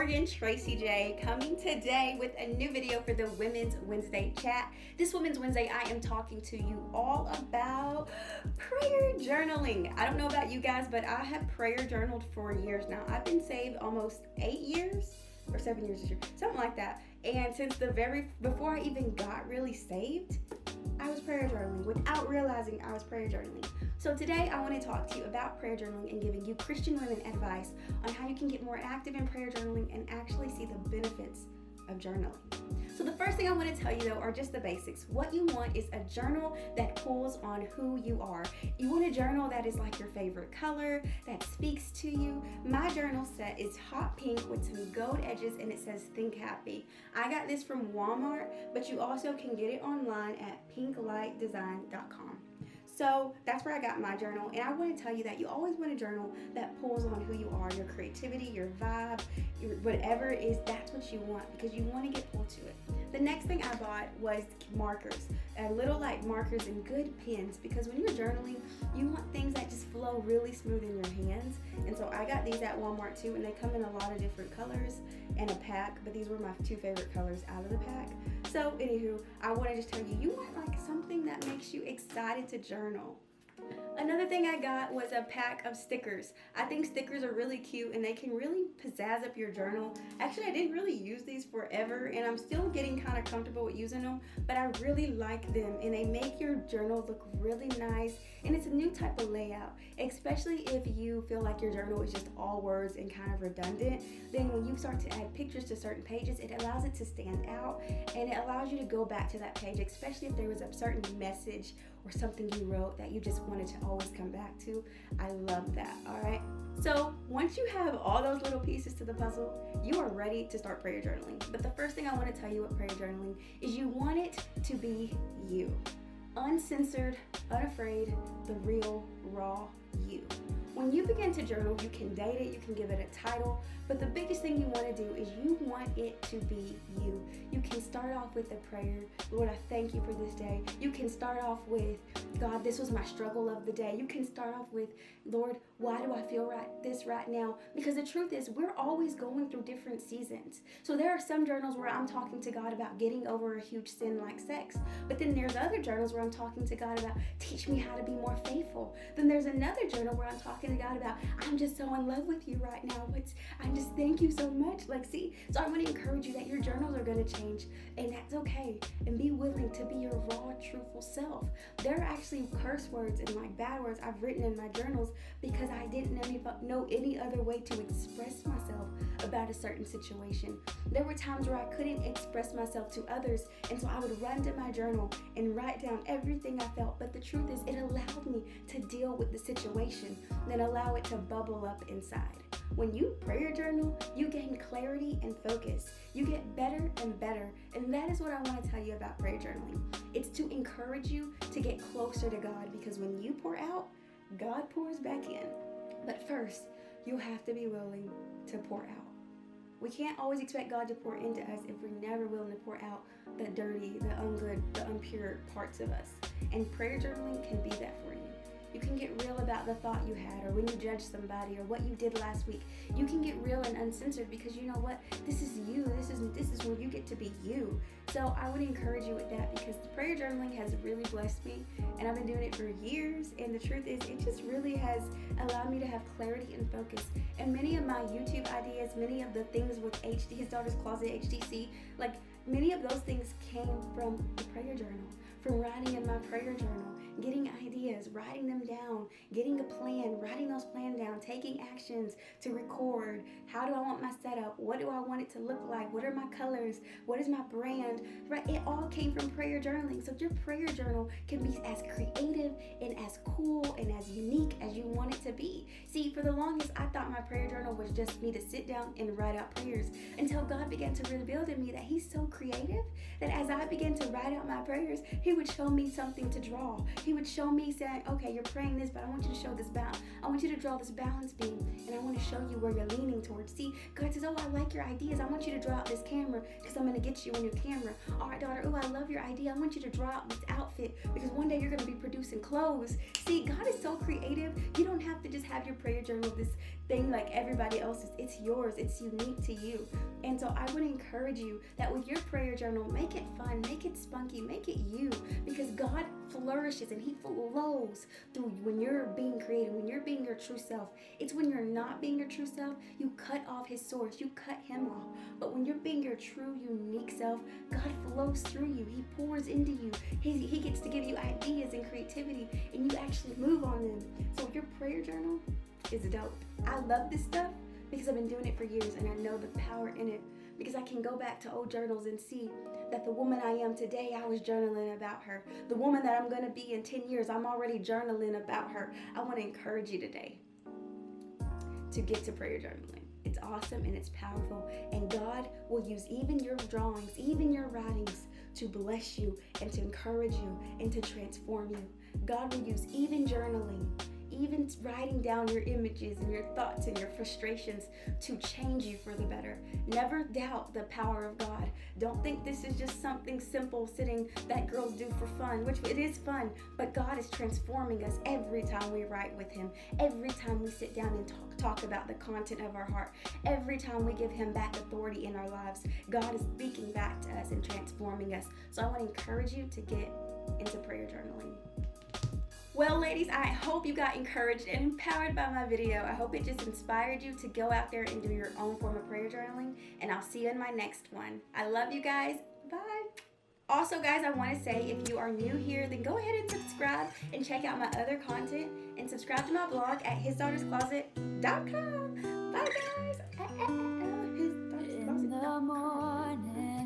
Morgan, Tracy J, coming today with a new video for the Women's Wednesday chat. This Women's Wednesday, I am talking to you all about prayer journaling. I don't know about you guys, but I have prayer journaled for years now. I've been saved almost 8 years or 7 years this year, something like that. And since before I even got really saved, I was prayer journaling without realizing I was prayer journaling. So today I want to talk to you about prayer journaling and giving you Christian women advice on how you can get more active in prayer journaling and actually see the benefits of journaling. So the first thing I want to tell you though are just the basics. What you want is a journal that pulls on who you are. You want a journal that is like your favorite color, that speaks to you. My journal set is hot pink with some gold edges and it says think happy. I got this from Walmart, but you also can get it online at pinklightdesign.com. So that's where I got my journal, and I want to tell you that you always want a journal that pulls on who you are, your creativity, your vibe, whatever it is, that's what you want because you want to get pulled to it. The next thing I bought was markers, little like markers and good pens, because when you're journaling, you want things that just flow really smooth in your hands. And so I got these at Walmart too, and they come in a lot of different colors and a pack, but these were my 2 favorite colors out of the pack. So anywho, I want to just tell you, you want like something that makes you excited to journal. Another thing I got was a pack of stickers. I think stickers are really cute and they can really pizzazz up your journal. Actually, I didn't really use these forever and I'm still getting kind of comfortable with using them, but I really like them and they make your journal look really nice, and it's a new type of layout, especially if you feel like your journal is just all words and kind of redundant. Then when you start to add pictures to certain pages, it allows it to stand out and it allows you to go back to that page, especially if there was a certain message or something you wrote that you just wanted to always come back to. I love that, all right? So once you have all those little pieces to the puzzle, you are ready to start prayer journaling. But the first thing I want to tell you with prayer journaling is you want it to be you. Uncensored, unafraid, the real, raw you. When you begin to journal, you can date it, you can give it a title, but the biggest thing you want to do is you want it to be you. You can start off with a prayer. Lord, I thank you for this day. You can start off with, God, this was my struggle of the day. You can start off with, Lord, why do I feel this right now? Because the truth is, we're always going through different seasons. So there are some journals where I'm talking to God about getting over a huge sin like sex. But then there's other journals where I'm talking to God about, teach me how to be more faithful. Then there's another journal where I'm talking to God about, I'm just so in love with you right now. I'm just thank you so much. So I want to encourage you that your journals are going to change, and that's okay. And be willing to be your raw, truthful self. There are actually curse words and like bad words I've written in my journals because I didn't know any other way to express myself about a certain situation. There were times where I couldn't express myself to others, and so I would run to my journal and write down everything I felt. But the truth is, it allowed me to deal with the situation, then allow it to bubble up inside. When you prayer journal, you gain clarity and focus. You get better and better. And that is what I want to tell you about prayer journaling. It's to encourage you to get closer to God, because when you pour out, God pours back in. But first, you have to be willing to pour out. We can't always expect God to pour into us if we're never willing to pour out the dirty, the ungood, the impure parts of us. And prayer journaling can be that for you. You can get real about the thought you had, or when you judge somebody, or what you did last week. You can get real and uncensored because you know what? This is you. This is where you get to be you. So I would encourage you with that, because prayer journaling has really blessed me, and I've been doing it for years. And the truth is, it just really has allowed me to have clarity and focus. And many of my YouTube ideas, many of the things with His Daughter's Closet, HDC, like many of those things came from the prayer journal, from writing in my prayer journal, getting ideas, writing them down, getting a plan, writing those plans down, taking actions to record. How do I want my setup? What do I want it to look like? What are my colors? What is my brand? Right? It all came from prayer journaling. So your prayer journal can be as creative and as cool and as unique as you want it to be. See, for the longest, I thought my prayer journal was just me to sit down and write out prayers, until God began to reveal to me that He's so creative that as I began to write out my prayers, He He would show me something to draw. He would show me saying, okay, you're praying this, but I want you to show this balance. I want you to draw this balance beam, and I want to show you where you're leaning towards. See, God says, oh, I like your ideas. I want you to draw out this camera because I'm going to get you a new camera. All right, daughter, oh, I love your idea. I want you to draw out this outfit because one day you're going to be producing clothes. See, God is so creative. You don't have to just have your prayer journal, this thing like everybody else's. It's yours. It's unique to you. And so I would encourage you that with your prayer journal, make it fun, make it spunky, make it you, because God flourishes and he flows through you when you're being creative, when you're being your true self. It's when you're not being your true self, you cut off his source, you cut him off. But when you're being your true, unique self, God flows through you. He pours into you. He gets to give you ideas and creativity, and you actually move on them. So your prayer journal is dope. I love this stuff because I've been doing it for years, and I know the power in it because I can go back to old journals and see that the woman I am today, I was journaling about her. The woman that I'm going to be in 10 years, I'm already journaling about her. I want to encourage you today to get to prayer journaling. It's awesome and it's powerful, and God will use even your drawings, even your writings to bless you and to encourage you and to transform you. God will use even journaling, even writing down your images and your thoughts and your frustrations to change you for the better. Never doubt the power of God. Don't think this is just something simple sitting that girls do for fun, which it is fun, but God is transforming us every time we write with him, every time we sit down and talk about the content of our heart, every time we give him back authority in our lives. God is speaking back to us and transforming us. So I want to encourage you to get into prayer journaling. Well, ladies, I hope you got encouraged and empowered by my video. I hope it just inspired you to go out there and do your own form of prayer journaling, and I'll see you in my next one. I love you guys. Bye. Also, guys, I want to say if you are new here, then go ahead and subscribe and check out my other content, and subscribe to my blog at hisdaughter'scloset.com. Bye, guys. Hisdaughter'scloset.com.